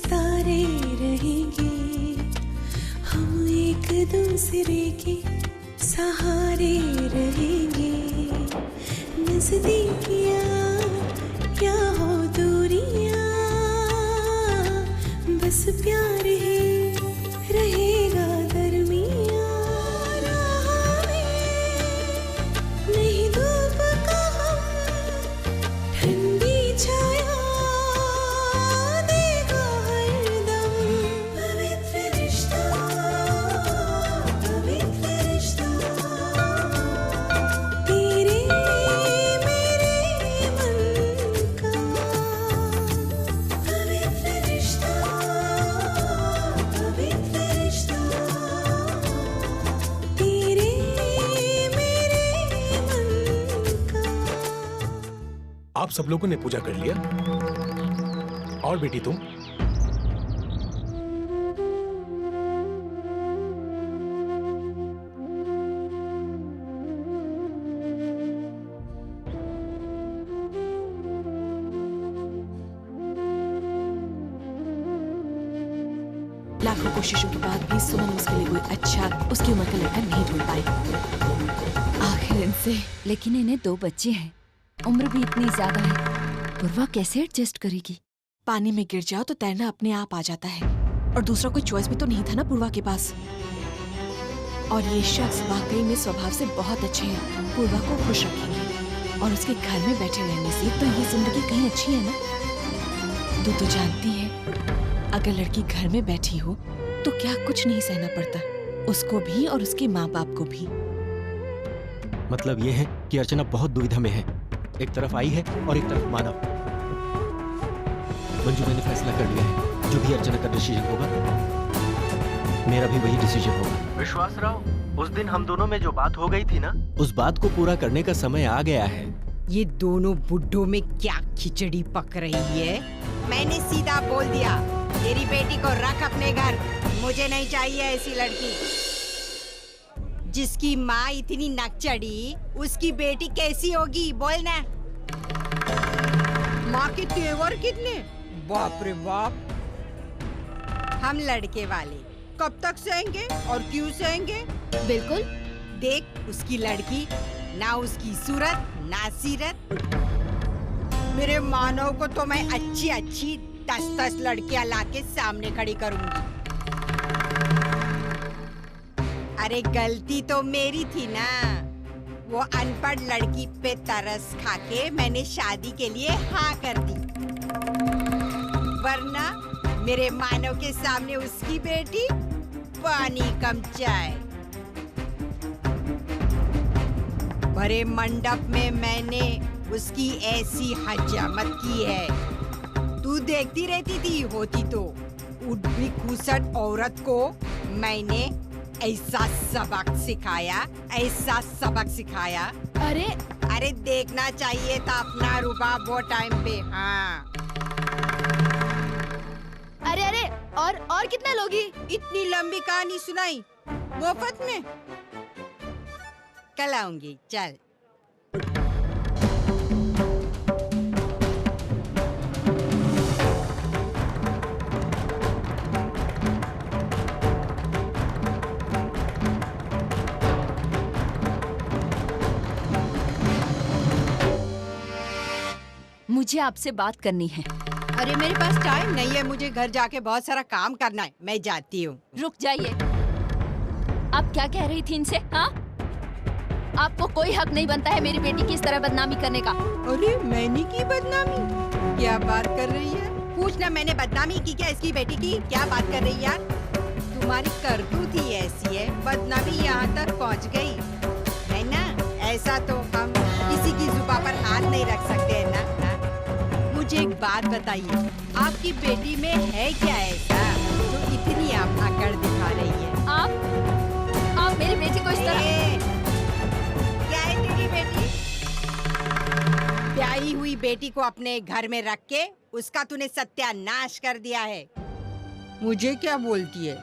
सितारे रहेंगे, हम एक दूसरे के सहारे रहेंगे। नजदीकियाँ क्या हो दूरियाँ, बस प्यार ही रहेगा दरमियाँ। राह में नहीं धूप का हम, ठंडी छाया देगा हरदम। पवित्र रिश्ता, पवित्र रिश्ता, तेरे मेरे मन का। पवित्र रिश्ता, पवित्र रिश्ता, तेरे मेरे मन का। आप सब लोगों ने पूजा कर लिया? और बेटी तुम? लाखों कोशिशों के बाद भी सुमन उसके लिए कोई अच्छा, उसकी उम्र का लड़का नहीं ढूंढ पाए। आखिर इनसे। लेकिन इन्हें 2 बच्चे हैं, उम्र भी इतनी ज्यादा है, पूर्वा कैसे एडजस्ट करेगी? पानी में गिर जाओ तो तैरना अपने आप आ जाता है, और दूसरा कोई चॉइस भी तो नहीं था ना पूर्वा के पास। और ये शख्स वाकई में स्वभाव से बहुत अच्छे हैं, पूर्वा को खुश रखेंगे। और उसके घर में बैठे रहने से तो ये जिंदगी कहीं अच्छी है ना। तू तो जानती है, अगर लड़की घर में बैठी हो तो क्या कुछ नहीं सहना पड़ता, उसको भी और उसके माँ बाप को भी। मतलब ये है कि अर्चना बहुत दुविधा में है, एक तरफ आई है और एक तरफ मानव। मंजू, मैंने फैसला कर लिया है, जो भी अर्चना का डिसीजन होगा मेरा भी वही डिसीजन होगा। विश्वास राव, उस दिन हम दोनों में जो बात हो गई थी ना, उस बात को पूरा करने का समय आ गया है। ये दोनों बुड्ढों में क्या खिचड़ी पक रही है। मैंने सीधा बोल दिया, तेरी बेटी को रख अपने घर, मुझे नहीं चाहिए ऐसी लड़की। जिसकी माँ इतनी नकचड़ी, उसकी बेटी कैसी होगी बोल ना। माँ के तेवर कितने, बाप रे बाप। हम लड़के वाले कब तक सहेंगे और क्यों सहेंगे? बिल्कुल। देख उसकी लड़की, ना उसकी सूरत ना सीरत। मेरे मानव को तो मैं अच्छी अच्छी 10-10 लड़कियां लाके सामने खड़ी करूंगी। अरे गलती तो मेरी थी ना, वो अनपढ़ लड़की पे तरस खाके मैंने शादी के लिए हाँ कर दी। वरना मेरे मानव के सामने उसकी बेटी पानी कम चाय। भरे मंडप में मैंने उसकी ऐसी हजामत की है, तू देखती रहती थी। होती तो उड्डी खुसट औरत को मैंने ऐसा सबक सिखाया, ऐसा सबक सिखाया। अरे देखना चाहिए था अपना रुबाब वो टाइम पे। हाँ अरे और कितना लोगी? इतनी लंबी कहानी सुनाई मुफ्त में? कल आऊंगी, चल। मुझे आपसे बात करनी है। अरे मेरे पास टाइम नहीं है, मुझे घर जाके बहुत सारा काम करना है, मैं जाती हूँ। रुक जाइए, आप क्या कह रही थी इनसे? हाँ, आपको कोई हक नहीं बनता है मेरी बेटी की इस तरह बदनामी करने का। अरे मैंने की बदनामी? क्या बात कर रही है? पूछना मैंने बदनामी की क्या इसकी बेटी की? क्या बात कर रही है यार? तुम्हारी करतूत ही ऐसी है, बदनामी यहाँ तक पहुँच गई है ना। ऐसा तो हम किसी की जुबान पर हाथ नहीं रख सकते है ना। मुझे एक बात बताइए, आपकी बेटी में है क्या ऐसा जो इतनी आप अकड़ दिखा रही है? आप मेरी बेटी को इस तरह। क्या है तेरी बेटी? ब्याही हुई बेटी को अपने घर में रख के उसका तूने सत्यानाश कर दिया है। मुझे क्या बोलती है,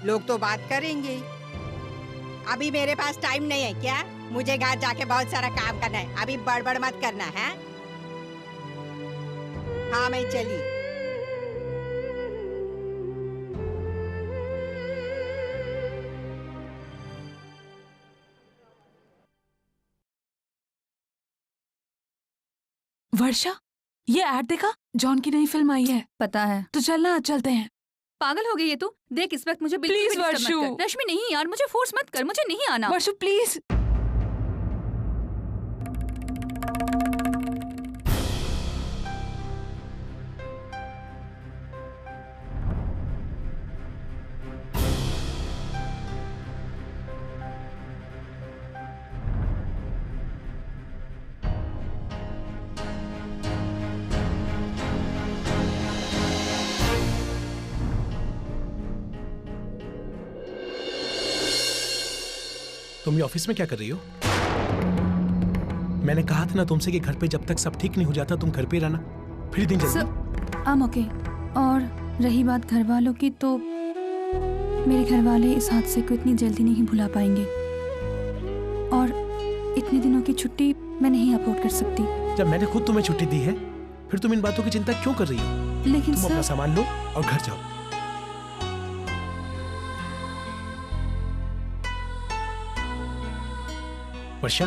लोग तो बात करेंगे। अभी मेरे पास टाइम नहीं है क्या? मुझे घर जाके बहुत सारा काम करना है, अभी बड़बड़ मत करना है। हाँ मैं चली। वर्षा, ये ऐड देखा? जॉन की नई फिल्म आई है। पता है। तो चलना, आज चलते हैं। पागल हो गई है तू? देख इस वक्त मुझे बिल्कुल Please, भी डिस्टर्ब वर्षु। मत कर। रश्मि नहीं यार, मुझे फोर्स मत कर, मुझे नहीं आना। वर्षु प्लीज। तुम ये ऑफिस में क्या कर रही हो? मैंने कहा था ना तुमसे कि घर पे जब तक सब ठीक नहीं हो जाता तुम घर पे रहना, फिर दिन जल्दी। I'm okay। और रही बात घर वालों की, तो मेरे घर वाले इस हादसे को इतनी जल्दी नहीं भुला पाएंगे, और इतने दिनों की छुट्टी मैं नहीं अफोर्ड कर सकती। जब मैंने खुद तुम्हें छुट्टी दी है, फिर तुम इन बातों की चिंता क्यों कर रही हो? लेकिन तुम अपना सर, सामान लो और घर जाओ। Varsha,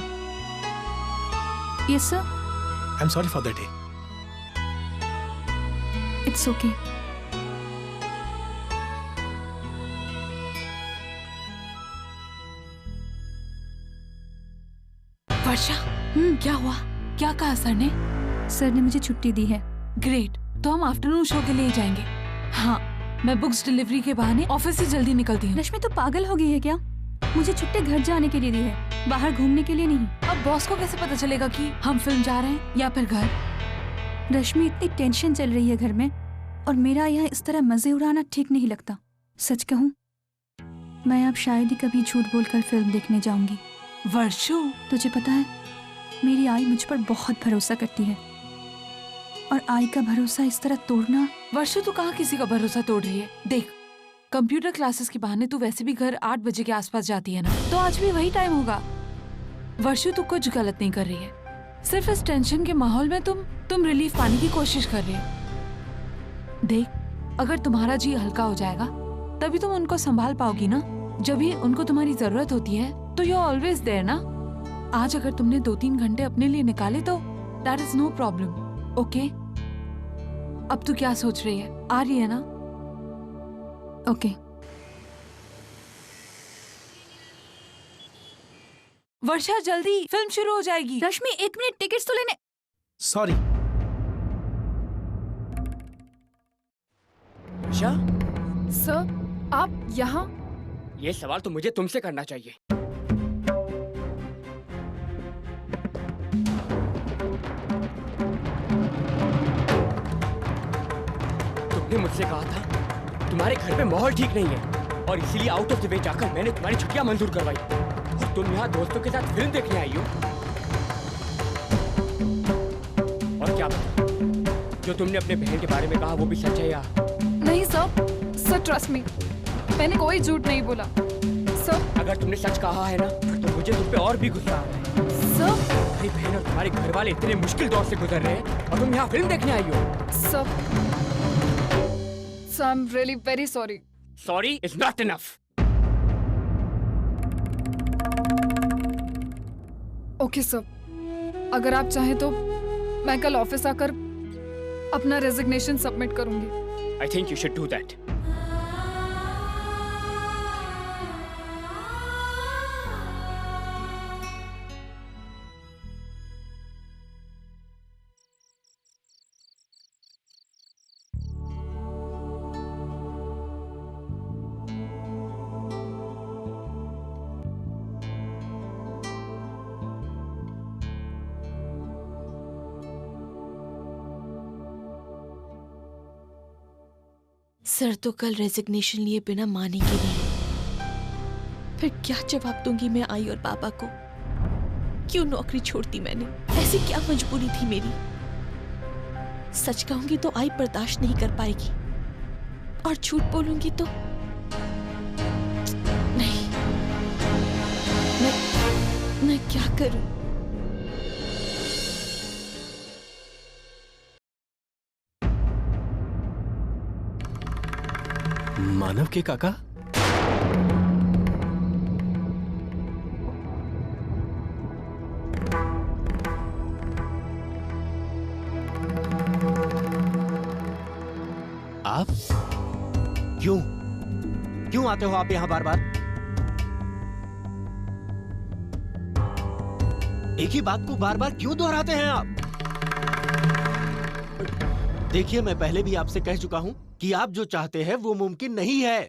yes sir, I am sorry for that day. It's okay. Varsha, क्या हुआ? क्या कहा सर ने? सर ने मुझे छुट्टी दी है। ग्रेट, तो हम आफ्टरनून शो के लिए जाएंगे। हाँ, मैं बुक्स डिलीवरी के बहाने ऑफिस से जल्दी निकलती हूँ। रश्मि तो पागल हो गई है क्या? मुझे छुट्टी घर जाने के लिए दी है, बाहर घूमने के लिए नहीं। अब बॉस को कैसे पता चलेगा कि हम फिल्म जा रहे हैं या फिर घर? रश्मि, इतनी टेंशन चल रही है घर में, और मेरा यहाँ इस तरह मजे उड़ाना ठीक नहीं लगता। सच कहूँ, मैं अब शायद ही कभी झूठ बोलकर फिल्म देखने जाऊंगी। वर्षु, तुझे पता है, मेरी आई मुझ पर बहुत भरोसा करती है, और आई का भरोसा इस तरह तोड़ना। वर्षु, तू कहाँ किसी का भरोसा तोड़ रही है? देख, कंप्यूटर क्लासेस के बहाने तू वैसे भी घर 8 बजे के आसपास जाती है ना, तो आज भी वही टाइम होगा। वर्षु, तू कुछ गलत नहीं कर रही है। सिर्फ इस टेंशन के माहौल में तुम रिलीफ पाने की कोशिश कर रही हो। देख, अगर तुम्हारा जी हल्का हो जाएगा तभी तुम उनको संभाल पाओगी ना। जब भी उनको तुम्हारी जरूरत होती है तो यू आर ऑलवेज देयर ना। आज अगर तुमने 2-3 घंटे अपने लिए निकाले तो that is no problem. Okay, अब तू क्या सोच रही है? आ रही है ना? ओके। वर्षा, जल्दी, फिल्म शुरू हो जाएगी। रश्मि, 1 मिनट, टिकट्स तो लेने। सॉरी। वर्षा, सर, आप यहाँ? ये सवाल तो मुझे तुमसे करना चाहिए। तुमने मुझसे कहा था तुम्हारे घर पे माहौल ठीक नहीं है, और इसीलिए आउट ऑफ द वे जाकर मैंने तुम्हारी छुट्टियां मंजूर करवाई, और तुम यहाँ दोस्तों के साथ फिल्म देखने आई हो। और क्या पता, जो तुमने अपने बहन के बारे में कहा वो भी सच है या? नहीं सर, ट्रस्ट मी, मैंने कोई झूठ नहीं बोला। सर, अगर तुमने सच कहा है ना, तो मुझे तुम पे और भी गुस्सा आ रहा है। सर, तुम्हारी बहन और तुम्हारे घर वाले इतने मुश्किल दौर से गुजर रहे हैं, और तुम यहाँ फिल्म देखने आई हो। Sir, I am really very sorry. Sorry is not enough. Okay sir, अगर आप चाहें तो मैं कल ऑफिस आकर अपना रेजिग्नेशन सबमिट करूंगी। I think you should do that. Sir तो कल रेजिग्नेशन लिए बिना मानेंगे नहीं। फिर क्या जवाब दूंगी मैं आई और पापा को? क्यों नौकरी छोड़ती मैंने? ऐसी क्या मजबूरी थी मेरी? सच कहूंगी तो आई बर्दाश्त नहीं कर पाएगी, और झूठ बोलूंगी तो नहीं। मैं क्या करूं? मानव के काका? आप क्यों क्यों आते हो आप यहाँ बार बार? एक ही बात को बार बार क्यों दोहराते हैं आप? देखिए, मैं पहले भी आपसे कह चुका हूं कि आप जो चाहते हैं वो मुमकिन नहीं है।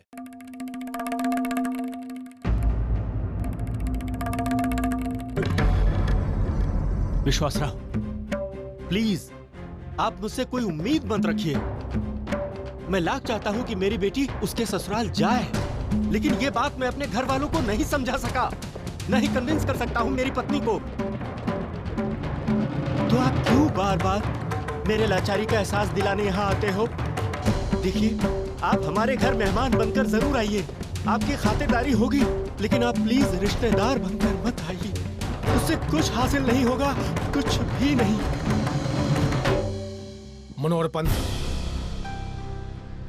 विश्वासराव, प्लीज आप मुझसे कोई उम्मीद मत रखिए। मैं लाख चाहता हूं कि मेरी बेटी उसके ससुराल जाए, लेकिन ये बात मैं अपने घर वालों को नहीं समझा सका, नहीं कन्विंस कर सकता हूं मेरी पत्नी को। तो आप क्यों बार बार मेरे लाचारी का एहसास दिलाने यहाँ आते हो? देखिए, आप हमारे घर मेहमान बनकर जरूर आइए, आपकी खातिरदारी होगी, लेकिन आप प्लीज रिश्तेदार बनकर मत आइए। उससे कुछ हासिल नहीं होगा, कुछ भी नहीं। मनोहर पंत,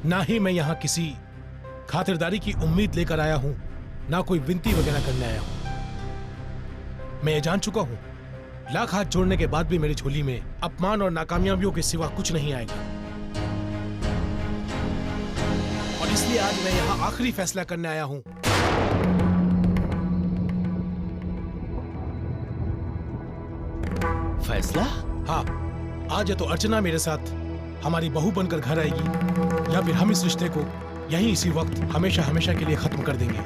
ना ही मैं यहाँ किसी खातिरदारी की उम्मीद लेकर आया हूं, ना कोई विनती वगैरह करने आया हूं। मैं ये जान चुका हूं, लाख हाथ जोड़ने के बाद भी मेरी झोली में अपमान और नाकामयाबियों के सिवा कुछ नहीं आएगा। और इसलिए आज मैं यहाँ आखिरी फैसला करने आया हूं। फैसला? हाँ, आज या तो अर्चना मेरे साथ हमारी बहू बनकर घर आएगी, या फिर हम इस रिश्ते को यहीं इसी वक्त हमेशा हमेशा के लिए खत्म कर देंगे।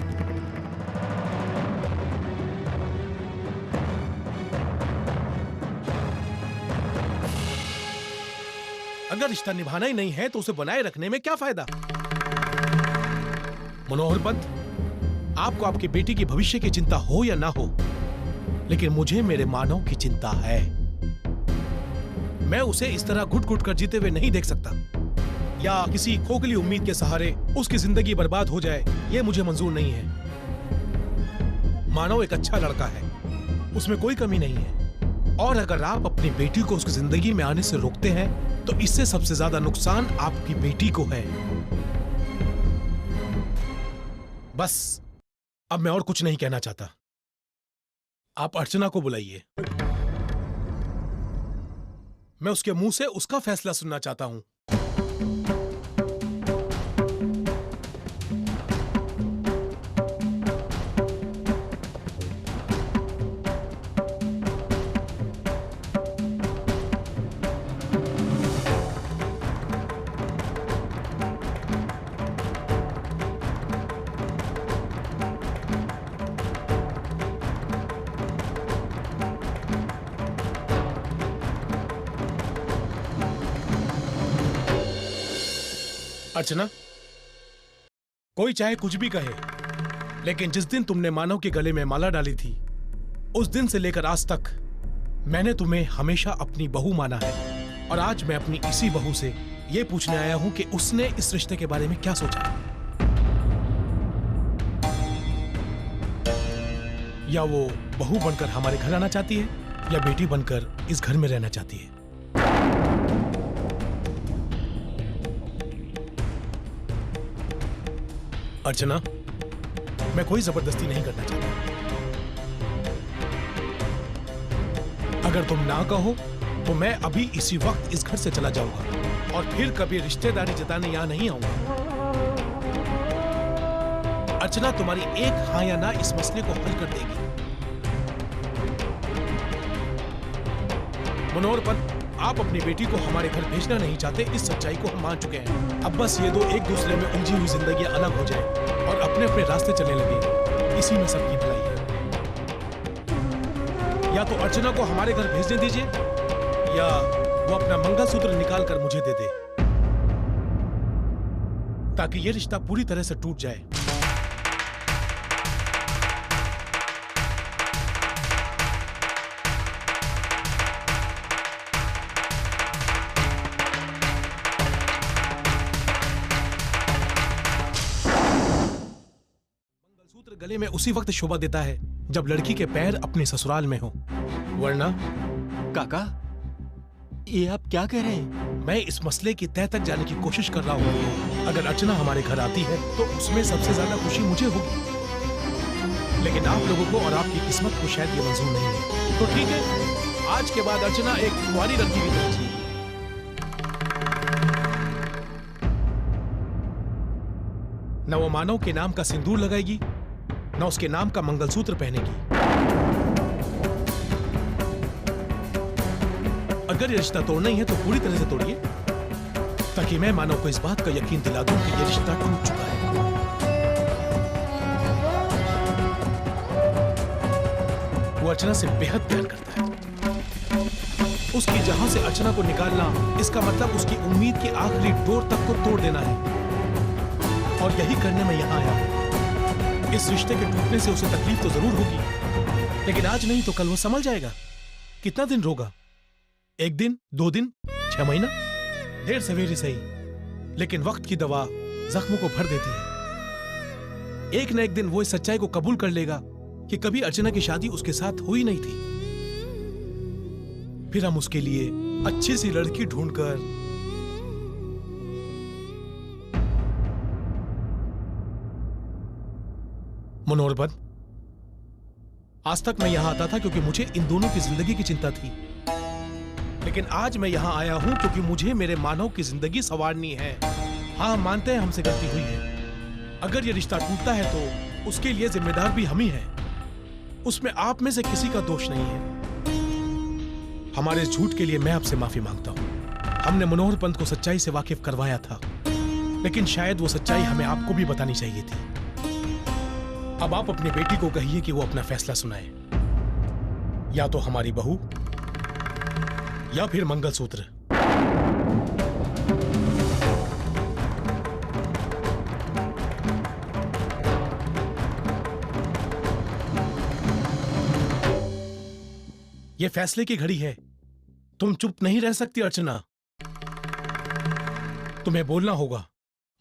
अगर रिश्ता निभाना ही नहीं है तो उसे बनाए रखने में क्या फायदा? मनोहर पंत, आपको आपकी बेटी की भविष्य की चिंता हो या ना हो, लेकिन मुझे मेरे मानव की चिंता है। मैं उसे इस तरह घुट घुट कर जीते हुए नहीं देख सकता, या किसी खोखली उम्मीद के सहारे उसकी जिंदगी बर्बाद हो जाए, यह मुझे मंजूर नहीं है। मानव एक अच्छा लड़का है, उसमें कोई कमी नहीं है, और अगर आप अपनी बेटी को उसकी जिंदगी में आने से रोकते हैं तो इससे सबसे ज्यादा नुकसान आपकी बेटी को है। बस अब मैं और कुछ नहीं कहना चाहता। आप अर्चना को बुलाइए, मैं उसके मुंह से उसका फैसला सुनना चाहता हूं। अर्चना, कोई चाहे कुछ भी कहे, लेकिन जिस दिन तुमने मानव के गले में माला डाली थी, उस दिन से लेकर आज तक मैंने तुम्हें हमेशा अपनी बहू माना है। और आज मैं अपनी इसी बहू से यह पूछने आया हूं कि उसने इस रिश्ते के बारे में क्या सोचा है। या वो बहू बनकर हमारे घर आना चाहती है, या बेटी बनकर इस घर में रहना चाहती है। अर्चना, मैं कोई जबरदस्ती नहीं करना चाहता। अगर तुम ना कहो तो मैं अभी इसी वक्त इस घर से चला जाऊंगा और फिर कभी रिश्तेदारी जताने यहां नहीं आऊंगा। अर्चना, तुम्हारी एक हाँ या ना इस मसले को हल कर देगी। मनोहर पंत, आप अपनी बेटी को हमारे घर भेजना नहीं चाहते, इस सच्चाई को हम मान चुके हैं। अब बस ये दो एक दूसरे में उलझी हुई जिंदगियां अलग हो जाए और अपने अपने रास्ते चलने लगे, इसी में सबकी भलाई है। या तो अर्चना को हमारे घर भेजने दीजिए, या वो अपना मंगलसूत्र निकाल कर मुझे दे दे, ताकि ये रिश्ता पूरी तरह से टूट जाए। गले में उसी वक्त शोभा देता है जब लड़की के पैर अपने ससुराल में हो, वरना। काका, ये आप क्या कह रहे हैं? मैं इस मसले की तह तक जाने की कोशिश कर रहा हूँ। अगर अर्चना हमारे घर आती है तो उसमें सबसे ज्यादा खुशी मुझे होगी, लेकिन आप लोगों को और आपकी किस्मत को शायद ये मंजूर नहीं है। तो ठीक है, आज के बाद अर्चना एक कुंवारी लड़की की तरह जिएगी। न वो मानव के नाम का सिंदूर लगाएगी, न उसके नाम का मंगलसूत्र पहनेगी। अगर ये रिश्ता तोड़ना ही है तो पूरी तरह से तोड़िए, ताकि मैं मानव को इस बात का यकीन दिला दूं कि ये रिश्ता टूट चुका है। वो अर्चना से बेहद प्यार करता है। उसकी जहां से अर्चना को निकालना, इसका मतलब उसकी उम्मीद की आखिरी डोर तक को तोड़ देना है। और यही करने में यहां आया हूं। इस रिश्ते के टूटने से उसे तकलीफ तो जरूर होगी, लेकिन आज नहीं तो कल वो संभल जाएगा। कितना दिन रोगा? 1 दिन, 2 दिन, 6 महीना? देर सवेरे सही, लेकिन वक्त की दवा जख्मों को भर देती है। एक न एक दिन वो इस सच्चाई को कबूल कर लेगा कि कभी अर्चना की शादी उसके साथ हुई नहीं थी। फिर हम उसके लिए अच्छी सी लड़की ढूंढकर मनोहर, आज तक मैं यहां आता था क्योंकि मुझे इन दोनों की जिंदगी की चिंता थी, लेकिन आज मैं यहां आया हूं क्योंकि मुझे मेरे मानव की जिंदगी संवारनी है। हाँ, मानते हैं हमसे गलती हुई है। अगर ये रिश्ता टूटता है तो उसके लिए जिम्मेदार भी हम ही हैं। उसमें आप में से किसी का दोष नहीं है। हमारे इस झूठ के लिए मैं आपसे माफी मांगता हूं। हमने मनोहर पंत को सच्चाई से वाकिफ करवाया था, लेकिन शायद वो सच्चाई हमें आपको भी बतानी चाहिए थी। अब आप अपनी बेटी को कहिए कि वो अपना फैसला सुनाए, या तो हमारी बहू या फिर मंगलसूत्र। ये फैसले की घड़ी है। तुम चुप नहीं रह सकती अर्चना। तुम्हें बोलना होगा,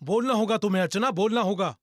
बोलना होगा तुम्हें अर्चना, बोलना होगा।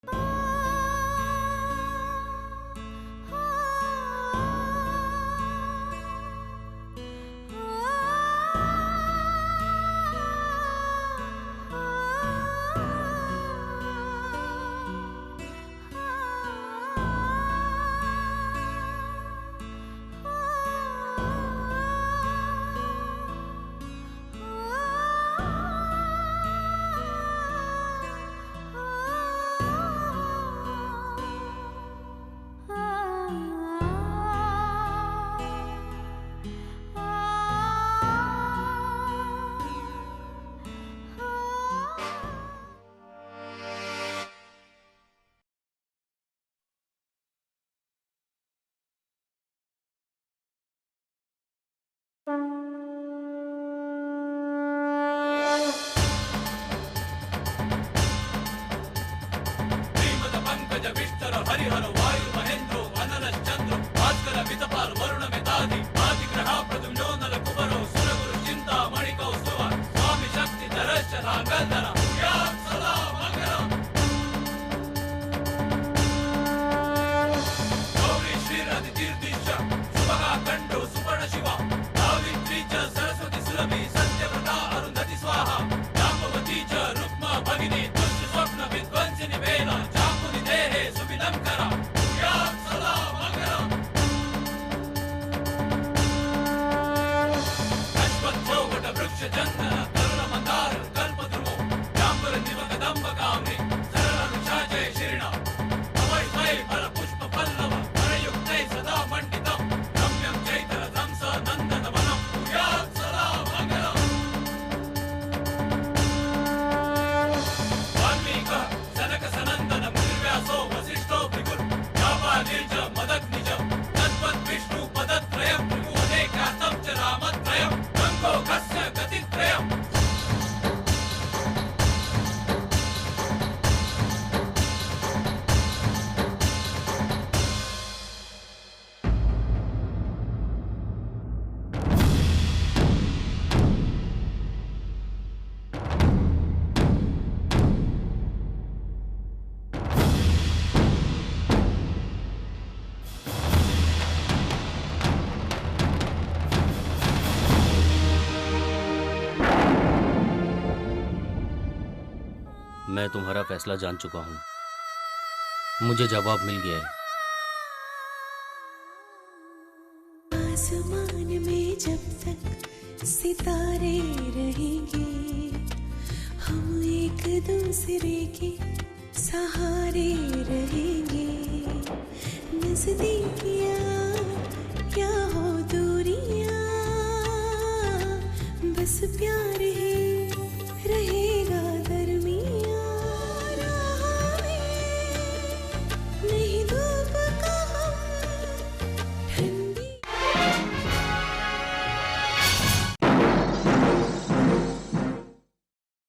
मैं तुम्हारा फैसला जान चुका हूं। मुझे जवाब मिल गया है। आसमान में जब तक सितारे रहेंगे, हम एक दूसरे के सहारे रहेंगे, नजदीकियां क्या हो दूरियां, बस प्यार